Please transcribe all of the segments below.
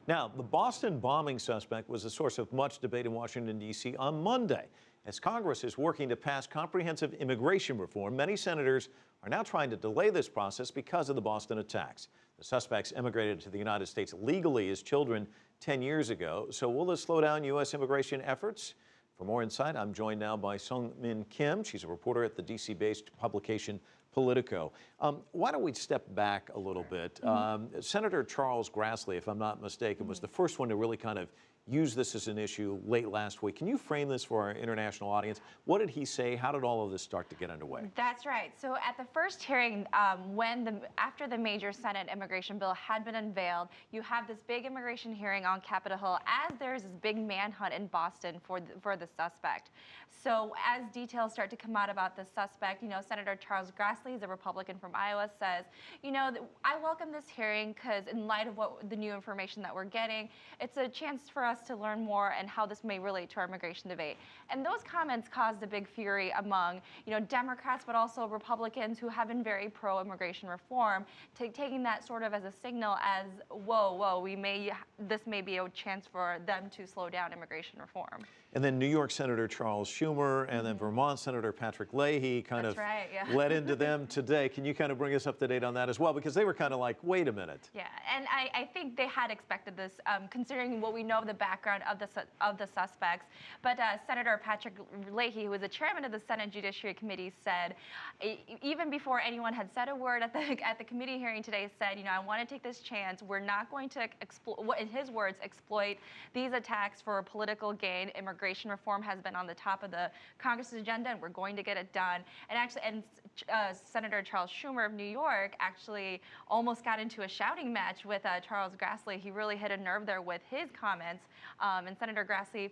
Now, the Boston bombing suspect was the source of much debate in Washington, D.C. on Monday. As Congress is working to pass comprehensive immigration reform, many senators are now trying to delay this process because of the Boston attacks. The suspects immigrated to the United States legally as children 10 years ago. So will this slow down U.S. immigration efforts? For more insight, I'm joined now by Seung Min Kim. She's a reporter at the D.C.-based publication Politico. Why don't we step back a little bit? Senator Charles Grassley, if I'm not mistaken, was the first one to really kind of use this as an issue late last week. Can you frame this for our international audience? What did he say? How did all of this start to get underway? That's right. So at the first hearing, after the major Senate immigration bill had been unveiled, you have this big immigration hearing on Capitol Hill as there's this big manhunt in Boston for the suspect. So as details start to come out about the suspect, Senator Charles Grassley, the Republican from Iowa, says, I welcome this hearing because in light of the new information that we're getting, it's a chance for us to learn more and how this may relate to our immigration debate. And those comments caused a big fury among, Democrats, but also Republicans who have been very pro-immigration reform, taking that sort of as a signal as, whoa, this may be a chance for them to slow down immigration reform. And then New York Senator Charles Schumer and then Vermont Senator Patrick Leahy kind of led into them today. Can you kind of bring us up to date on that as well? Because they were kind of like, wait a minute. Yeah, and I think they had expected this, considering what we know of the background of the suspects. But Senator Patrick Leahy, who was the chairman of the Senate Judiciary Committee, said, even before anyone had said a word at the committee hearing today, said, I want to take this chance. We're not going to, in his words, exploit these attacks for political gain. Immigration reform has been on the top of the Congress's agenda, and we're going to get it done. And Senator Charles Schumer of New York actually almost got into a shouting match with Charles Grassley. He really hit a nerve there with his comments, and Senator Grassley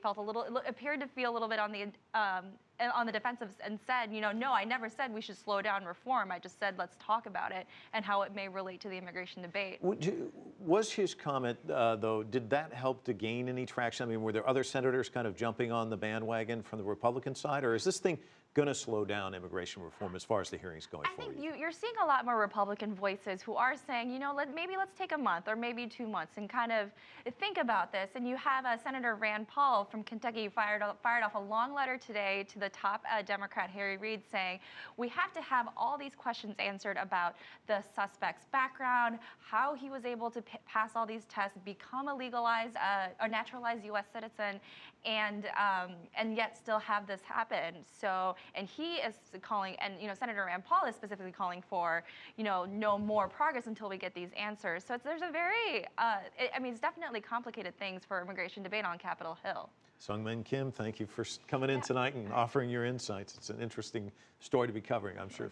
appeared to feel a little bit on the defensive and said, no, I never said we should slow down reform. I just said let's talk about it and how it may relate to the immigration debate. Was his comment, though, did that help to gain any traction? I mean, were there other senators kind of jumping on the bandwagon from the Republican side, or is this thing going to slow down immigration reform as far as the hearings going forward? I think you're seeing a lot more Republican voices who are saying, maybe let's take a month or maybe 2 months and kind of think about this. And you have Senator Rand Paul from Kentucky fired off a long letter today to the top Democrat Harry Reid saying, we have to have all these questions answered about the suspect's background, how he was able to pass all these tests, become a legalized or naturalized U.S. citizen, and yet still have this happen. So, and he is calling, and Senator Rand Paul is specifically calling for, no more progress until we get these answers. So there's a very, it's definitely complicated things for immigration debate on Capitol Hill. Seung Min Kim, thank you for coming in tonight and offering your insights. It's an interesting story to be covering, I'm sure.